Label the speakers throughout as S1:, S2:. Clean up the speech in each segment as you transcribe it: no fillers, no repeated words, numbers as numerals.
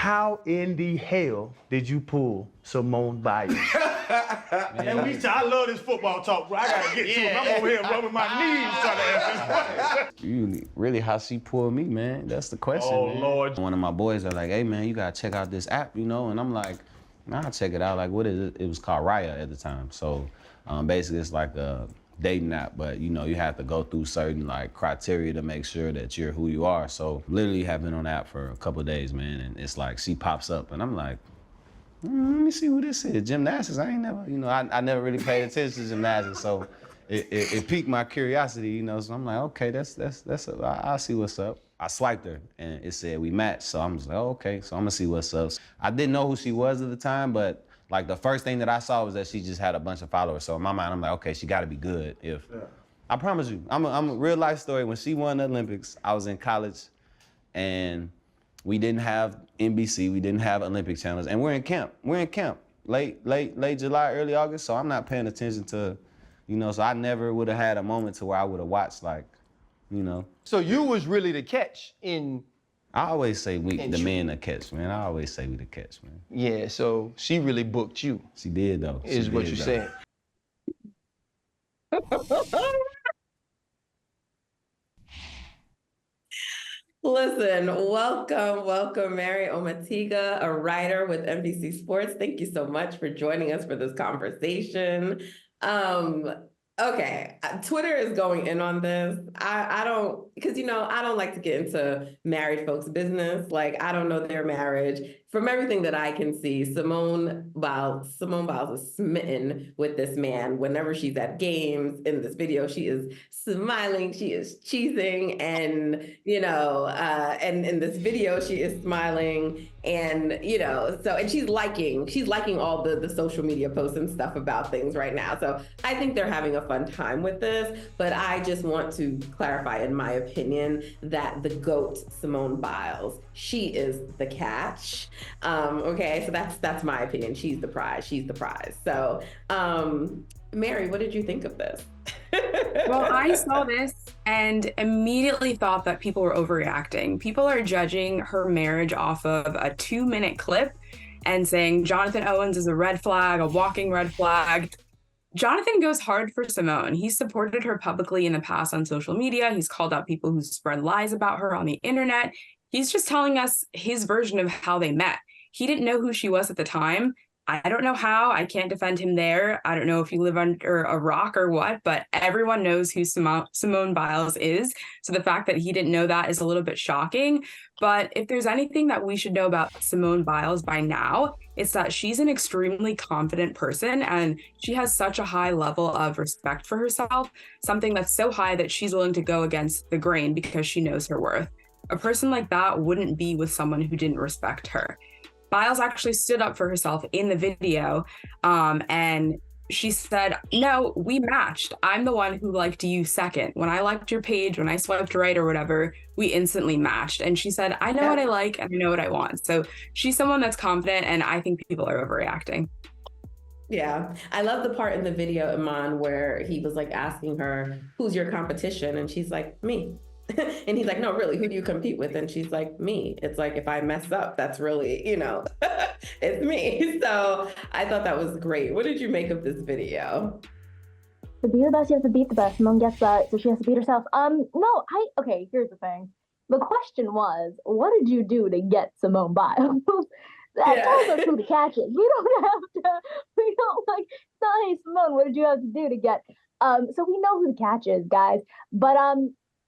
S1: How in the hell did you pull Simone Biles?
S2: And I love this football talk, bro. I gotta get to it. I'm over here rubbing my knees trying to answer this.
S3: Really, how she pulled me, man? That's the question.
S2: Oh,
S3: man.
S2: Lord.
S3: One of my boys are like, "Hey, man, you gotta check out this app, you know?" And I'm like, "Nah, I'll check it out." Like, what is it? It was called Raya at the time. So, basically, it's like a dating app, but you know, you have to go through certain like criteria to make sure that you're who you are. So, literally, have been on the app for a couple of days, man, and it's like she pops up, and I'm like, let me see who this is. Gymnastics. I ain't never, you know, I never really paid attention to gymnastics, so it piqued my curiosity, you know. So I'm like, okay, I'll see what's up. I swiped her, and it said we matched. So I'm just like, oh, okay. So I'm gonna see what's up. I didn't know who she was at the time, but like the first thing that I saw was that she just had a bunch of followers. So in my mind, I'm like, okay, she got to be good. I promise you, I'm a real life story. When she won the Olympics, I was in college, and we didn't have NBC, we didn't have Olympic channels, and we're in camp. Late July, early August, so I'm not paying attention to, you know, so I never would have had a moment to where I would have watched, like, you know.
S4: So you was really the catch in...
S3: I always say the men the catch, man. I always say we the catch, man.
S4: Yeah, so she really booked you.
S3: She did, though.
S4: Is what you're saying.
S5: Listen, welcome, Mary Omatiga, a writer with NBC Sports. Thank you so much for joining us for this conversation. Okay, Twitter is going in on this. I don't, because, you know, I don't like to get into married folks' business. Like, I don't know their marriage. From everything that I can see, Simone Biles is smitten with this man. Whenever she's at games, in this video, she is smiling, she is cheesing, and, you know, and in this video, she is smiling, and, you know, so, and she's liking all the social media posts and stuff about things right now. So I think they're having a fun time with this, but I just want to clarify, in my opinion, that the GOAT, Simone Biles, she is the catch. Okay, so that's my opinion. She's the prize. So, Mary, what did you think of this?
S6: Well, I saw this and immediately thought that people were overreacting. People are judging her marriage off of a 2-minute clip and saying Jonathan Owens is a red flag, a walking red flag. Jonathan goes hard for Simone. He's supported her publicly in the past on social media. He's called out people who spread lies about her on the internet. He's just telling us his version of how they met. He didn't know who she was at the time. I don't know how. I can't defend him there. I don't know if you live under a rock or what, but everyone knows who Simone Biles is. So the fact that he didn't know that is a little bit shocking. But if there's anything that we should know about Simone Biles by now, it's that she's an extremely confident person, and she has such a high level of respect for herself, something that's so high that she's willing to go against the grain because she knows her worth. A person like that wouldn't be with someone who didn't respect her. Biles actually stood up for herself in the video, and she said, no, we matched. I'm the one who liked you second. When I liked your page, when I swiped right or whatever, we instantly matched. And she said, I know what I like and I know what I want. So she's someone that's confident, and I think people are overreacting.
S5: Yeah, I love the part in the video, Iman, where he was like asking her, who's your competition? And she's like, me. And he's like, no, really, who do you compete with? And she's like, me. It's like, if I mess up, that's really, you know, it's me. So I thought that was great. What did you make of this video?
S7: To be the best, you have to beat the best. Simone gets that, so she has to beat herself. Okay, here's the thing. The question was, what did you do to get Simone Biles? That tells us who the catch is. We don't like, hey, Simone, what did you have to do to get, so we know who the catch is, guys. But,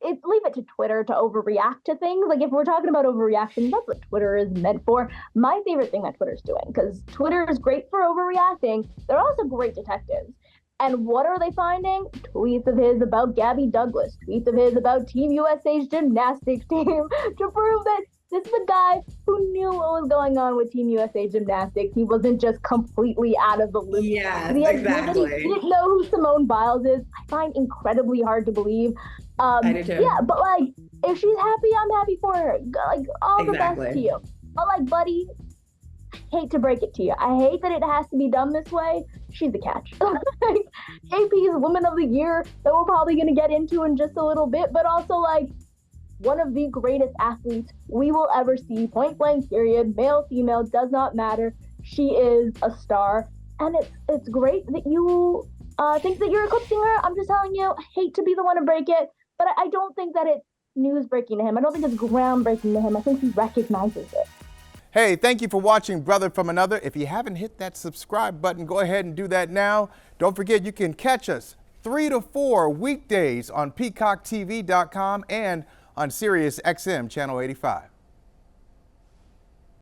S7: leave it to Twitter to overreact to things. Like, if we're talking about overreaction, that's what Twitter is meant for. My favorite thing that Twitter's doing, because Twitter is great for overreacting, they're also great detectives. And what are they finding? Tweets of his about Gabby Douglas, tweets of his about Team USA's gymnastics team, to prove that this is a guy who knew what was going on with Team USA gymnastics. He wasn't just completely out of the loop.
S5: Yes, exactly.
S7: He didn't know who Simone Biles is. I find incredibly hard to believe.
S5: I do too.
S7: Yeah, but like, if she's happy, I'm happy for her. Like, all the best to you. But like, buddy, I hate to break it to you. I hate that it has to be done this way. She's the catch. Like, KP's Woman of the Year that we're probably going to get into in just a little bit, but also like, one of the greatest athletes we will ever see, point blank period, male, female, does not matter. She is a star. And it's great that you think that you're eclipsing her. I'm just telling you, I hate to be the one to break it, but I don't think that it's news breaking to him. I don't think it's groundbreaking to him. I think he recognizes it.
S8: Hey, thank you for watching Brother from Another. If you haven't hit that subscribe button, go ahead and do that now. Don't forget, you can catch us 3 to 4 weekdays on PeacockTV.com and on Sirius XM Channel 85.